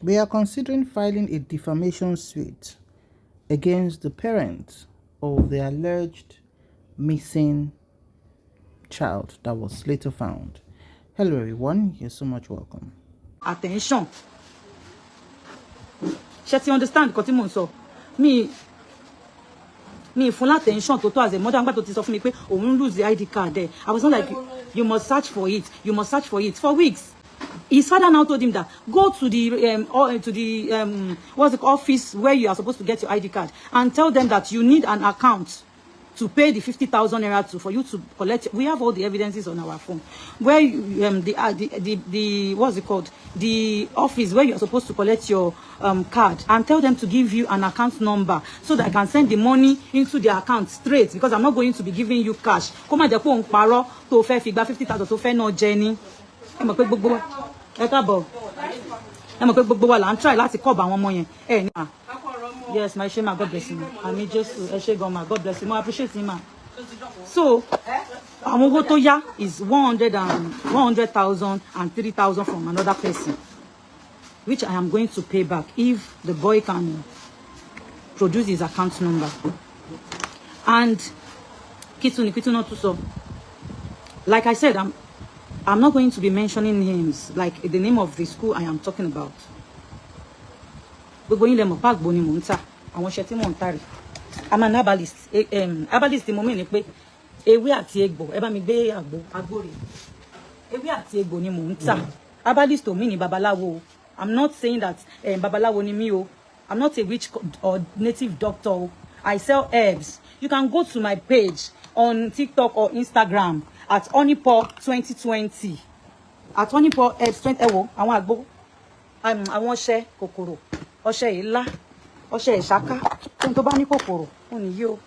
We are considering filing a defamation suit against the parents of the alleged missing child that was later found. Hello everyone, you're so much welcome. Attention. She understand nǹkan tí mò ń sọ. Me full attention to as a mother ngba tó ti sọ fún mi pé òun lose the ID card there. I was not like you must search for it. You must search for it for weeks. His father now told him that go to the what's the office where you are supposed to get your ID card and tell them that you need an account to pay the 50,000 naira to for you to collect. We have all the evidences on our phone where the what's it called, the office where you're supposed to collect your card, and tell them to give you an account number so that I can send the money into the account straight, because I'm not going to be giving you cash. Come on, jẹ́ pé òun parọ́ tó fẹ́ fi gba 50,000 tó fẹ́ ná jẹ ní. Ẹ mọ̀ pé gbogbo wa ẹ káàbọ̀. Ẹ mọ̀ pé gbogbo wa là ń try láti cover àwọn ọmọ yẹn. Ẹ ní ma. Yes, my shame, God bless you. I mean, just God bless you. I appreciate him, ma. So, àwọn owó tó yá is 100,000 and 3,000 from another person, which I am going to pay back if the boy can produce his account number. And kitunu to so, like I said, I'm not going to be mentioning names, like the name of the school I am talking about. Gbogbo yín lẹ mọ̀ pa àgbo ni mò ń tà, àwọn iṣẹ́ tí mò ń tà rè. I'm an herbalist. Herbalist mo mean ni pé ewé àti egbò, ẹ bá mi gbé àgbo rè. Ewé àti egbò ni mò ń tà. Herbalist ò mean ni babaláwo. I'm not saying that babaláwo ni mí o. I'm not a witch or native doctor. I sell herbs. You can go to my page on TikTok or Instagram at honeypot2020. At honeypot herbs 20 àwọn àgbo. Àwọn ọṣẹ kòkòrò, ọṣẹ ìlá, ọṣẹ ìṣáká, ohun tó bá ní kòkòrò, ó nìyí o.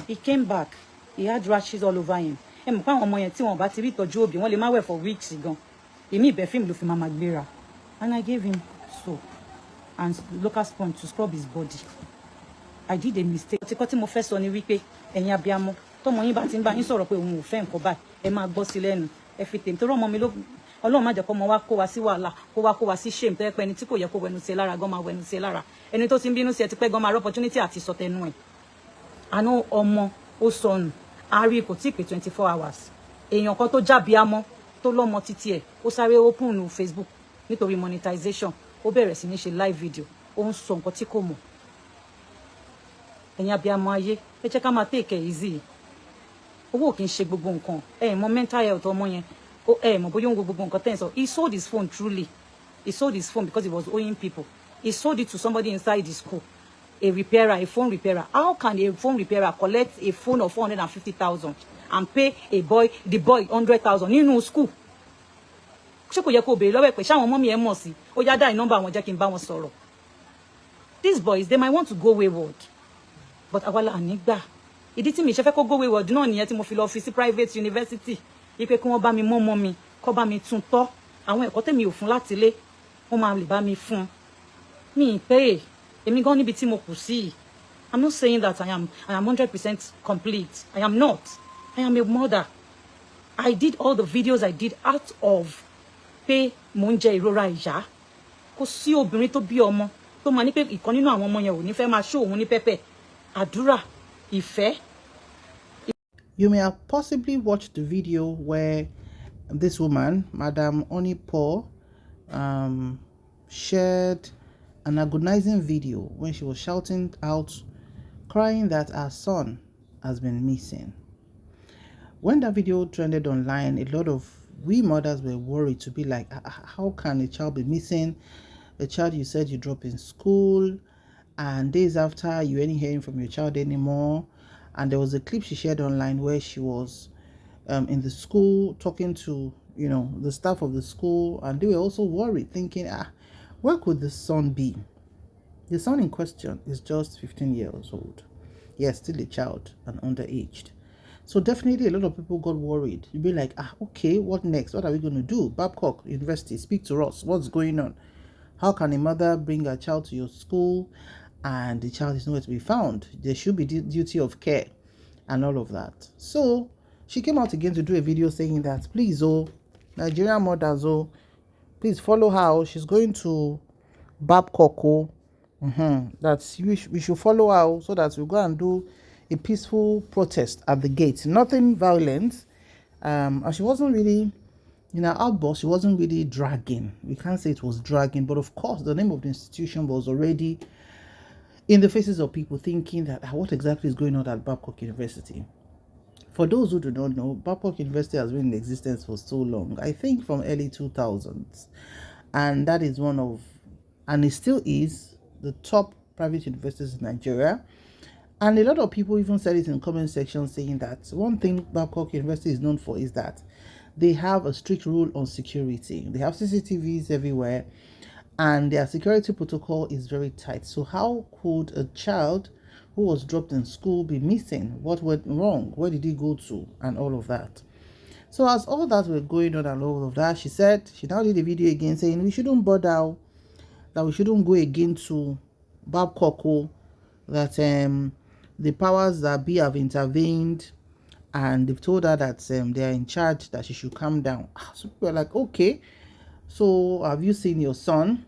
He came back, he had rashes all over him. Ẹ mọ̀ pé àwọn ọmọ yẹn tí wọ́n bá ti rí ìtọ́jú òbí, wọ́n lè má wẹ̀ for weeks gan. Èmi ìbẹ̀ fíìmù ló fi máa gbéra. And I gave him soap and local sponge to scrub his body. I did a mistake. Ọtí kọ́ tí mo fẹ́ sọ ni wípé ẹ̀yin abiyamọ, tọ́mọ yín bá ti ń bá yín sọ̀rọ̀ pé òun ò fẹ́ nǹkan báyìí, ẹ máa gbọ́ sí lẹ́nu. Ẹ fi tèmi, torí ọmọ mi ló Ọlọ́run má jẹ́ kó mọ wá kó wa sí wàhálà, kó wa sí shame, tó yẹ pé ẹni tí kò yẹ kó wẹnu sí ẹ lára gan máa wẹnu sí ẹ lára. Ẹni tó ti ń bínú sí ẹ ti pẹ́ gan máa rí opportunity àti sọ tẹnu ẹ̀. Àná ọmọ ó sọnù, a rí kò tí pé 24 hours. Èèyàn kan tó jábíamọ tó lọ́mọ títí ẹ̀, ó sáré open Facebook nítorí monetization. Ó bẹ̀rẹ̀ sí ní ṣe live video, ó ń sọ nǹkan tí kò mọ̀. Ẹ̀yin abiyamọ ayé, ẹ jẹ́ ká máa take it easy. Owó kì í ṣe gbogbo nǹkan. Ẹ mọ̀ mental health ọmọ yẹn. He sold his phone truly. He sold his phone because he was owing people. He sold it to somebody inside the school. A repairer, a phone repairer. How can a phone repairer collect a phone of 450,000 and pay the boy 100,000 nínú school? Ṣé kò yẹ kó béèrè lọ́wọ́ ẹ̀ pé ṣé àwọn mommy ẹ mọ̀ sí? Ó yá dá number àwọn jẹ́ kí n bá wọn sọ̀rọ̀. These boys, they might want to go wayward. But awala anigba. Ìdí tí mi ṣe fẹ́ kó go wayward náà nìyẹn tí mo fi lọ fi sí private university. Ipe kí wọ́n bá mi mọ́ mi, kó bá mi tún tọ́. Àwọn ẹ̀kọ́ tèmi ò fún láti ilé, wọ́n máa lè bá mi fún. Mi pé èmi gan níbi tí mo kù sí. I'm not saying that I am 100% complete. I am not. I am a mother. I did all the videos I did out of pé mo ń jẹ ìrora ìyá. Kò sí obìnrin tó bí ọmọ tó máa ní pé ìkan nínú àwọn ọmọ yẹn ò ní fẹ́ máa show òun ní pẹ́pẹ́. Àdúrà, ìfẹ́. You may have possibly watched the video where this woman, Madam Onipo, shared an agonizing video when she was shouting out, crying that her son has been missing. When that video trended online, a lot of we mothers were worried to be like, how can a child be missing? A child you said you dropped in school, and days after you ain't hearing from your child anymore. And there was a clip she shared online where she was in the school talking to, the staff of the school, and they were also worried, thinking, where could the son be? The son in question is just 15 years old. Yes, still a child and underaged. So definitely a lot of people got worried. You'd be like, okay, what next? What are we going to do? Babcock University, speak to us. What's going on? How can a mother bring a child to your school and the child is nowhere to be found? There should be duty of care and all of that. So she came out again to do a video saying that, please, Nigerian mothers, please follow her. She's going to Babcock. That we should follow her so that we go and do a peaceful protest at the gate. Nothing violent. And she wasn't really, in her outburst, she wasn't really dragging. We can't say it was dragging, but of course, the name of the institution was already in the faces of people thinking that what exactly is going on at Babcock University. For those who do not know, Babcock University has been in existence for so long. I think from early 2000s, and that is one of, and it still is, the top private universities in Nigeria. And a lot of people even said it in the comment section, saying that one thing Babcock University is known for is that they have a strict rule on security. They have CCTVs everywhere, and their security protocol is very tight. So how could a child who was dropped in school be missing? What went wrong? Where did he go to? And all of that. So as all that were going on and all of that, she said she now did a video again saying we shouldn't bother, that we shouldn't go again to Babcock, that the powers that be have intervened, and they've told her that they are in charge, that she should calm down. So people were like, okay, so have you seen your son?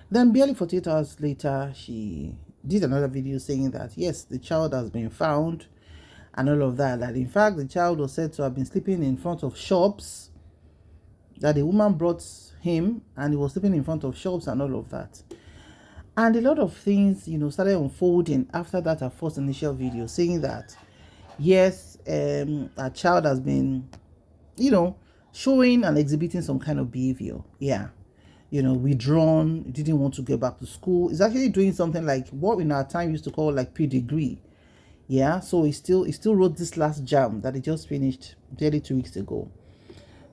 Then barely 48 hours later, she did another video saying that yes, the child has been found and all of that. That in fact, the child was said to have been sleeping in front of shops, that the woman brought him and he was sleeping in front of shops and all of that. And a lot of things, started unfolding after that, her first initial video, saying that yes, a child has been, showing and exhibiting some kind of behavior. Yeah. Withdrawn, didn't want to go back to school. It's actually doing something like what in our time used to call like pre-degree. Yeah, so he still wrote this last jam that he just finished barely 2 weeks ago.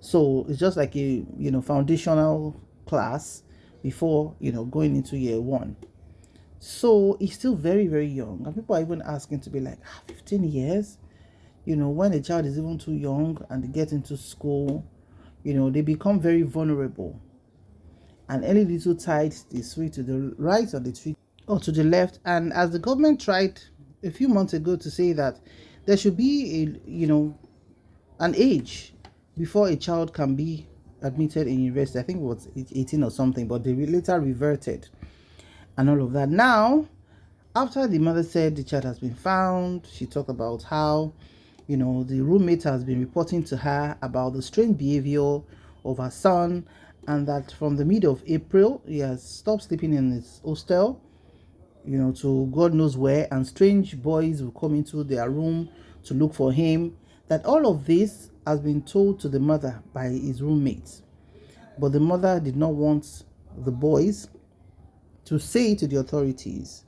So it's just like a foundational class before going into year one. So he's still very, very young, and people are even asking to be like 15 years. When a child is even too young and they get into school, they become very vulnerable. And any little tide, they sway to the right or they sway or to the left. And as the government tried a few months ago to say that there should be an age before a child can be admitted in university. I think it was 18 or something, but they later reverted and all of that. Now, after the mother said the child has been found, she talked about how the roommate has been reporting to her about the strange behavior of her son, and that from the middle of April, he has stopped sleeping in his hostel, to God knows where, and strange boys will come into their room to look for him. That all of this has been told to the mother by his roommates. But the mother did not want the boys to say it to the authorities.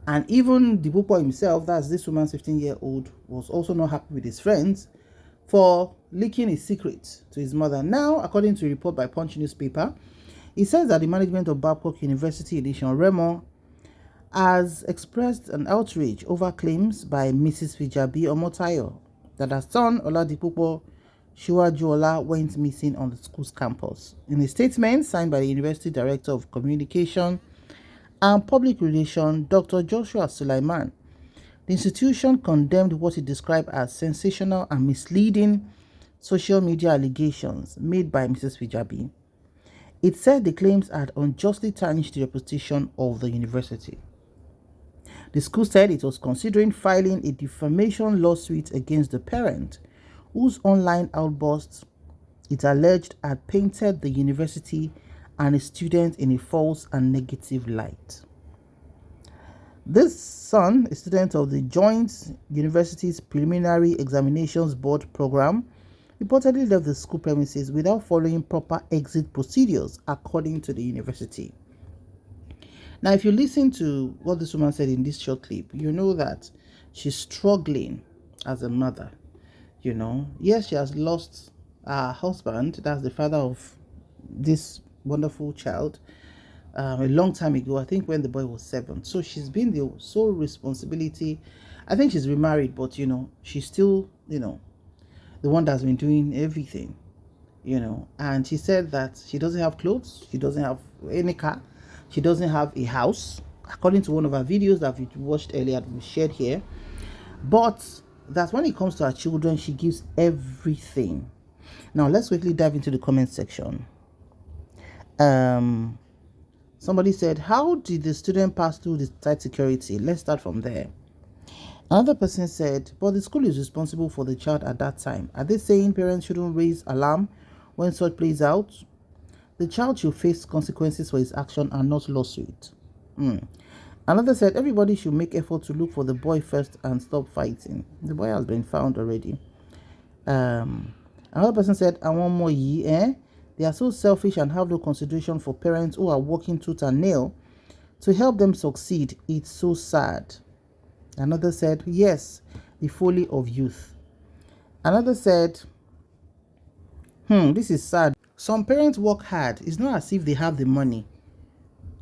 And even the b0y himself, that's this woman's 15-year-old, was also not happy with his friends for leaking his secret to his mother. Now, according to a report by Punch newspaper, it says that the management of Babcock University Edition Remo has expressed an outrage over claims by Mrs. Fijabi Omotayo that her son Oladipupo Shiwajuola went missing on the school's campus. In a statement signed by the University Director of Communication and Public Relations, Dr. Joshua Sulaiman, the institution condemned what it described as sensational and misleading social media allegations made by Mrs. Fijabi. It said the claims had unjustly tarnished the reputation of the university. The school said it was considering filing a defamation lawsuit against the parent, whose online outbursts it alleged had painted the university and its students in a false and negative light. This son, a student of the Joint University's Preliminary Examinations Board program, reportedly left the school premises without following proper exit procedures, according to the university. Now, if you listen to what this woman said in this short clip, you know that she's struggling as a mother. Yes, she has lost her husband, that's the father of this wonderful child, a long time ago, I think when the boy was 7. So she's been the sole responsibility. I think she's remarried, but she's still the one that's been doing everything. And she said that she doesn't have clothes, she doesn't have any car, she doesn't have a house, according to one of our videos that we watched earlier, we shared here. But that when it comes to her children, she gives everything. Now let's quickly dive into the comment section. Somebody said, how did the student pass through the tight security? Let's start from there. Another person said, but the school is responsible for the child at that time. Are they saying parents shouldn't raise alarm when such plays out? The child should face consequences for his action and not lawsuit. Another said, everybody should make effort to look for the boy first and stop fighting. The boy has been found already. Another person said, I want more They are so selfish and have no consideration for parents who are working tooth and nail to help them succeed. It's so sad. Another said, yes, the folly of youth. Another said, this is sad. Some parents work hard. It's not as if they have the money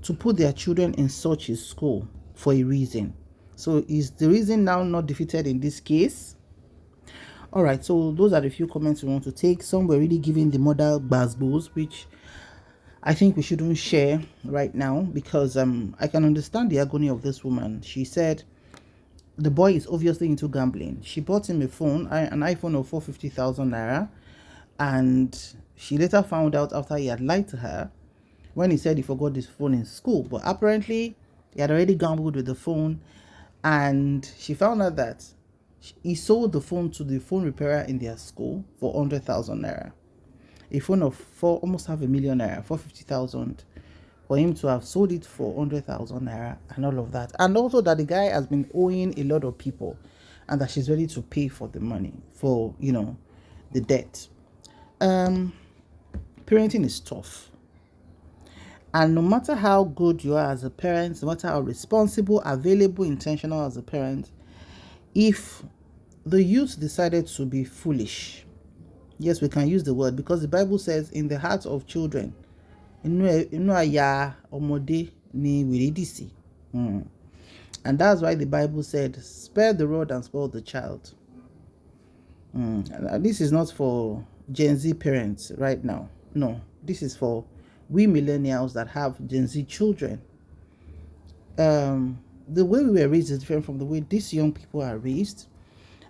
to put their children in such a school for a reason. So is the reason now not defeated in this case? All right, so those are the few comments we want to take. Some were really giving the mother basbos, which I think we shouldn't share right now, because I can understand the agony of this woman. She said the boy is obviously into gambling. She bought him a phone, an iPhone of 450,000 naira, and she later found out after he had lied to her when he said he forgot his phone in school. But apparently he had already gambled with the phone, and she found out that he sold the phone to the phone repairer in their school for 100,000 naira. A phone of almost 500,000 naira, 450,000, for him to have sold it for 100,000 naira and all of that. And also that the guy has been owing a lot of people and that she's ready to pay for the money, for, the debt. Parenting is tough. And no matter how good you are as a parent, no matter how responsible, available, intentional as a parent, if the youth decided to be foolish, yes, we can use the word, because the Bible says in the hearts of children, and that's why the Bible said, spare the rod and spoil the child. This is not for Gen Z parents right now. No, this is for we millennials that have Gen Z children. The way we were raised is different from the way these young people are raised,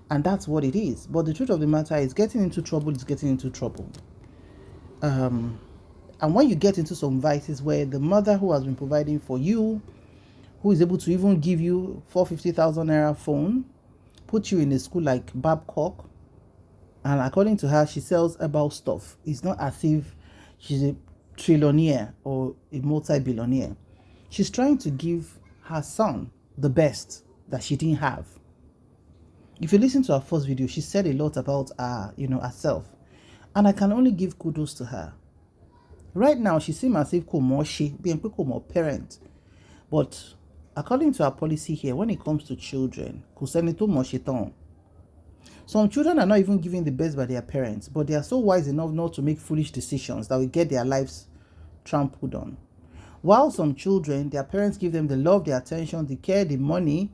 and that's what it is. But the truth of the matter is, getting into trouble is getting into trouble. And when you get into some vices where the mother who has been providing for you, who is able to even give you 450,000 naira phone, put you in a school like Babcock, and according to her, she sells about stuff. It's not as if she's a trillionaire or a multi-billionaire. She's trying to give her son the best that she didn't have. If you listen to her first video, she said a lot about herself, and I can only give kudos to her. Right now, she seems as if she being more parent, but according to our policy here, when it comes to children, some children are not even given the best by their parents, but they are so wise enough not to make foolish decisions that will get their lives trampled on. While some children, their parents give them the love, the attention, the care, the money,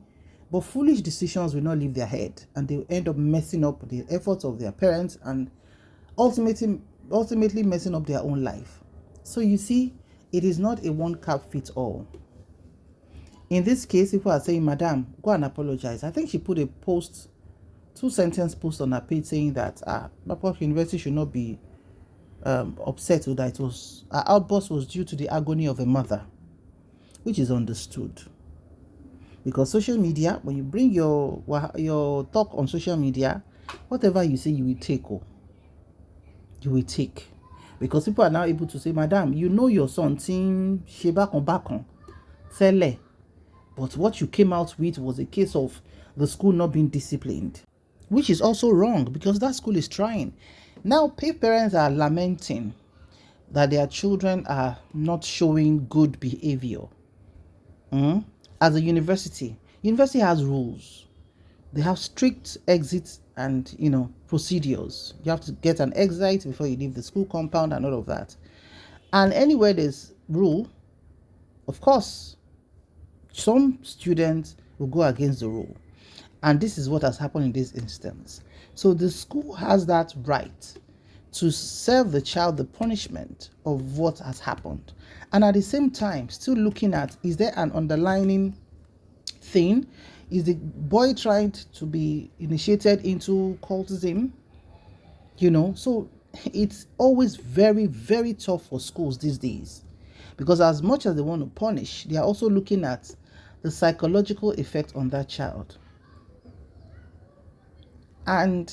but foolish decisions will not leave their head, and they will end up messing up the efforts of their parents and ultimately messing up their own life. So you see, it is not a one cap fits all. In this case, people are saying, Madam, go and apologize. I think she put a post, 2-sentence post on her page saying that Babcock University should not be upset with that. Her outburst was due to the agony of a mother, which is understood. Because social media, when you bring your talk on social media, whatever you say, you will take. You will take. Because people are now able to say, Madam, you know your son, Team Shebakon, Sele. But what you came out with was a case of the school not being disciplined, which is also wrong, because that school is trying. Now, parents are lamenting that their children are not showing good behavior. As a university has rules. They have strict exits and procedures. You have to get an exit before you leave the school compound and all of that. And anywhere there's rule, of course, some students will go against the rule. And this is what has happened in this instance. So the school has that right to serve the child the punishment of what has happened. And at the same time, still looking at, is there an underlying thing? Is the boy trying to be initiated into cultism? So it's always very, very tough for schools these days, Because as much as they want to punish, they are also looking at the psychological effect on that child. And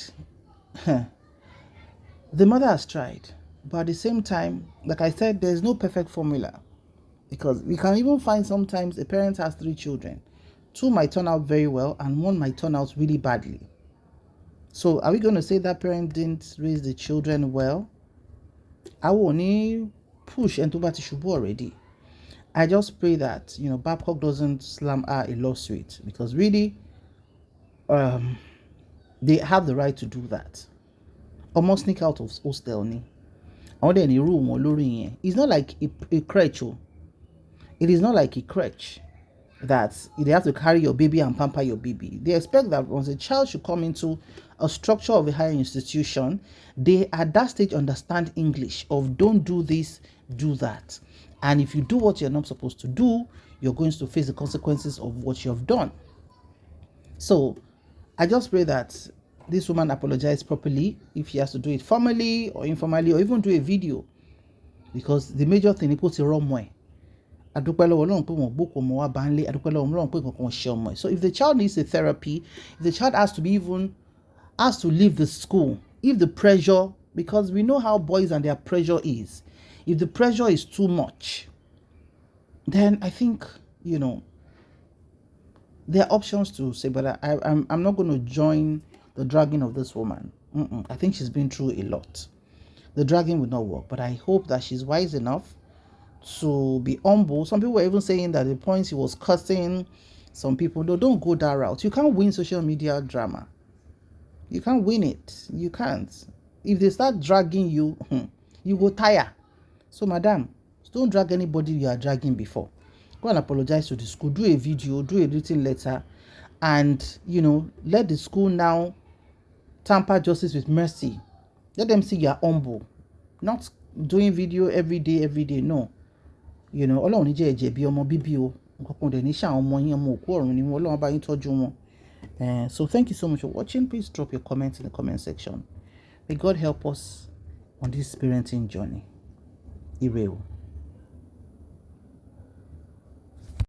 the mother has tried, but at the same time, like I said, there's no perfect formula, because we can even find sometimes a parent has 3 children. 2 might turn out very well and 1 might turn out really badly. So are we going to say that parent didn't raise the children well? I will only push into Batishubu already. I just pray that, Babcock doesn't slam her a lawsuit, because really, they have the right to do that. Almost sneak out of hostel ni. I want any room or lorry. It's not like a crutch. It is not like a crutch that they have to carry your baby and pamper your baby. They expect that once a child should come into a structure of a higher institution, they at that stage understand English of don't do this, do that. And if you do what you're not supposed to do, you're going to face the consequences of what you have done. So I just pray that this woman apologizes properly, if she has to do it formally or informally, or even do a video, because the major thing is put it wrong way. So if the child needs a therapy, if the child has to leave the school, if the pressure, because we know how boys and their pressure is, if the pressure is too much, then I think, there are options to say, but I'm not going to join the dragging of this woman. I think she's been through a lot. The dragging will not work, but I hope that she's wise enough to be humble. Some people were even saying that the points he was cursing some people, no, don't go that route. You can't win social media drama. You can't win it. You can't. If they start dragging you, you go tire. So, madam, don't drag anybody you are dragging before. Go and apologize to the school. Do a video, do a written letter, and, let the school now tamper justice with mercy. Let them see you are humble. Not doing video every day, no. Ọlọ́run ní jẹ́ ẹ̀jẹ̀ bí ọmọ bíbí o. Nǹkan dẹ̀ ní ṣàwọn ọmọ yín, ọmọ òkú ọ̀run ni wọn. Ọlọ́run bá yín tọ́jú wọn. So thank you so much for watching. Please drop your comments in the comment section. May God help us on this parenting journey. Ire o.